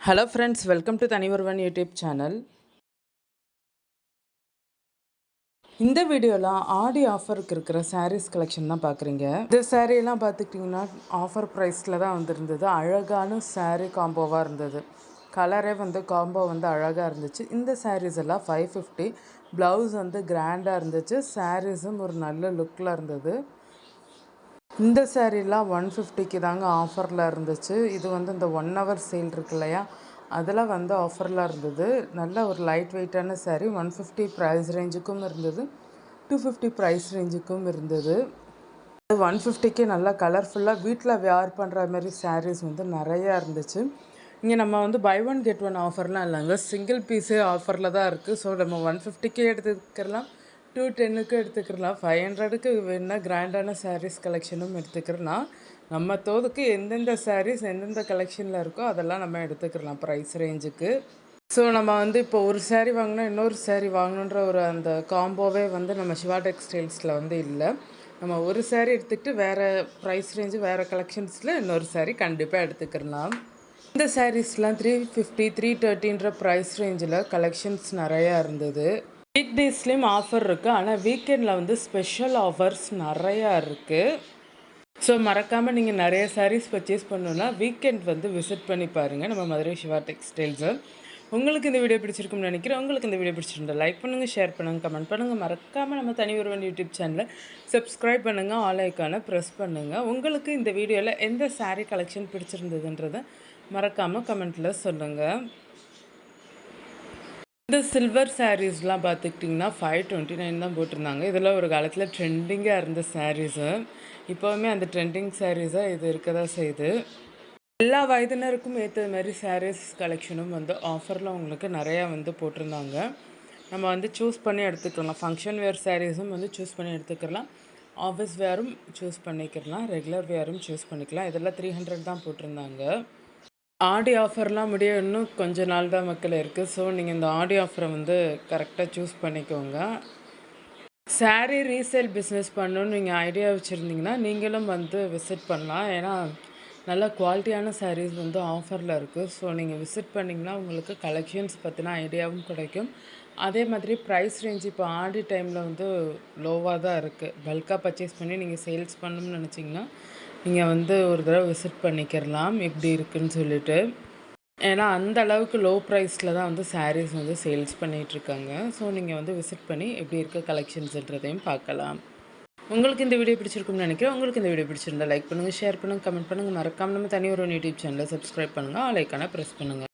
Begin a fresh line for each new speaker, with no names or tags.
Hello friends, welcome to Thani Oruvan YouTube channel. இந்த வீடியோவில் ஆடி ஆஃபருக்கு இருக்கிற சாரீஸ் கலெக்ஷன் தான் பார்க்குறீங்க. இந்த சாரீலாம் பார்த்துக்கிட்டிங்கன்னா ஆஃபர் ப்ரைஸில் தான் வந்துருந்தது. அழகான சாரீ காம்போவாக இருந்தது. கலரே காம்போ அழகாக இருந்துச்சு. இந்த சாரீஸ் எல்லாம் 550. ப்ளவுஸ் கிராண்டாக இருந்துச்சு. சாரீஸும் ஒரு நல்ல லுக்கில் இருந்தது. இந்த சாரீலாம் 150க்கு தாங்க ஆஃபரில் இருந்துச்சு. இது இந்த 1 hour சேல் இருக்கு இல்லையா, அதில் ஆஃபரில் இருந்தது. நல்ல ஒரு லைட் வெயிட்டான சாரீ. 150 ப்ரைஸ் ரேஞ்சுக்கும் இருந்தது, 250 ப்ரைஸ் ரேஞ்சுக்கும் இருந்தது. 150க்கு நல்லா கலர்ஃபுல்லாக வீட்டில் வேர் பண்ணுற மாதிரி சாரீஸ் நிறையா இருந்துச்சு. இங்கே நம்ம பை ஒன் கெட் ஒன் ஆஃபர்லாம் இல்லைங்க, சிங்கிள் பீஸே ஆஃபரில் தான் இருக்குது. ஸோ நம்ம 150க்கே எடுத்துக்கலாம், 210க்கு எடுத்துக்கலாம், 500க்கு வேணால் கிராண்டான சாரீஸ் கலெக்ஷனும் எடுத்துக்கிறலாம். நம்ம தோதுக்கு எந்தெந்த சாரீஸ் எந்தெந்த கலெக்ஷனில் இருக்கோ அதெல்லாம் நம்ம எடுத்துக்கலாம் ப்ரைஸ் ரேஞ்சுக்கு. ஸோ நம்ம இப்போ ஒரு சாரீ வாங்கினா இன்னொரு சாரீ வாங்கணுன்ற ஒரு அந்த காம்போவே நம்ம சிவா டெக்ஸ்டைல்ஸில் இல்லை. நம்ம ஒரு சாரீ எடுத்துக்கிட்டு வேறு ப்ரைஸ் ரேஞ்சு வேறு கலெக்ஷன்ஸில் இன்னொரு சாரீ கண்டிப்பாக எடுத்துக்கலாம். இந்த சாரீஸ்லாம் 350 330ன்ற ப்ரைஸ் ரேஞ்சில் கலெக்ஷன்ஸ் நிறையா இருந்தது. வீக் டேஸ்லேயும் ஆஃபர் இருக்குது, ஆனால் வீக்கெண்டில் ஸ்பெஷல் ஆஃபர்ஸ் நிறையா இருக்குது. ஸோ மறக்காமல் நீங்கள் நிறைய சாரீஸ் பர்ச்சேஸ் பண்ணணுன்னா வீக்கெண்ட் விசிட் பண்ணி பாருங்கள் நம்ம மதுரை சிவா டெக்ஸ்டைல்ஸை. உங்களுக்கு இந்த வீடியோ பிடிச்சிருக்குன்னு நினைக்கிறேன். உங்களுக்கு இந்த வீடியோ பிடிச்சிருந்தா லைக் பண்ணுங்கள், ஷேர் பண்ணுங்கள், கமெண்ட் பண்ணுங்கள். மறக்காமல் நம்ம தனிஒருவன் யூடியூப் சேனலை சப்ஸ்கிரைப் பண்ணுங்கள், ஆல் ஐக்கானை ப்ரெஸ் பண்ணுங்கள். உங்களுக்கு இந்த வீடியோவில் எந்த சாரீ கலெக்ஷன் பிடிச்சிருந்ததுன்றதை மறக்காமல் கமெண்ட்டில் சொல்லுங்கள். இந்த சில்வர் சாரீஸ்லாம் பார்த்துக்கிட்டிங்கன்னா 529 தான் போட்டிருந்தாங்க. இதெல்லாம் ஒரு காலத்தில் ட்ரெண்டிங்காக இருந்த சாரீஸு. இப்போவுமே அந்த ட்ரெண்டிங் சாரீஸாக இது இருக்க தான் செய்யுது. எல்லா வயதினருக்கும் ஏற்ற மாதிரி சாரீஸ் கலெக்ஷனும் ஆஃபரில் உங்களுக்கு நிறையா போட்டிருந்தாங்க. நம்ம சூஸ் பண்ணி எடுத்துக்கலாம். ஃபங்க்ஷன் வேர் சாரீஸும் சூஸ் பண்ணி எடுத்துக்கலாம், ஆஃபீஸ் வேரும் சூஸ் பண்ணிக்கலாம், ரெகுலர் வேரும் சூஸ் பண்ணிக்கலாம். இதெல்லாம் 300 தான் போட்டிருந்தாங்க. ஆடி ஆஃபர்லாம் முடிய இன்னும் கொஞ்ச நாள் தான் மக்கள் இருக்குது. ஸோ நீங்கள் இந்த ஆடி ஆஃபரை கரெக்டாக சூஸ் பண்ணிக்கோங்க. சாரீ ரீசேல் பிஸ்னஸ் பண்ணணுன்னு நீங்கள் ஐடியா வச்சுருந்தீங்கன்னா நீங்களும் விசிட் பண்ணலாம். ஏன்னா நல்ல குவாலிட்டியான சாரீஸ் ஆஃபரில் இருக்குது. ஸோ நீங்கள் விசிட் பண்ணிங்கன்னா உங்களுக்கு கலெக்ஷன்ஸ் பற்றின ஐடியாவும் கிடைக்கும். அதே மாதிரி ப்ரைஸ் ரேஞ்ச் இப்போ ஆடி டைமில் லோவாக தான் இருக்குது. பல்காக பர்ச்சேஸ் பண்ணி நீங்கள் சேல்ஸ் பண்ணணும்னு நினச்சிங்கன்னா நீங்கள் ஒரு தடவை விசிட் பண்ணிக்கிறலாம் எப்படி இருக்குதுன்னு சொல்லிட்டு. ஏன்னா அந்த அளவுக்கு லோ ப்ரைஸில் தான் சாரீஸ் சேல்ஸ் பண்ணிகிட்ருக்காங்க. ஸோ நீங்கள் விசிட் பண்ணி எப்படி இருக்க கலெக்ஷன்ஸ்ன்றதையும் பார்க்கலாம். உங்களுக்கு இந்த வீடியோ பிடிச்சிருக்கும்னு நினைக்கிறேன். உங்களுக்கு இந்த வீடியோ பிடிச்சிருந்தா லைக் பண்ணுங்கள், ஷேர் பண்ணுங்கள், கமெண்ட் பண்ணுங்கள். மறக்காமல் நம்ம தனிஒருவன் யூடியூப் சேனலை சப்ஸ்கிரைப் பண்ணுங்கள், ஆல் ஐக்கானை ப்ரெஸ் பண்ணுங்கள்.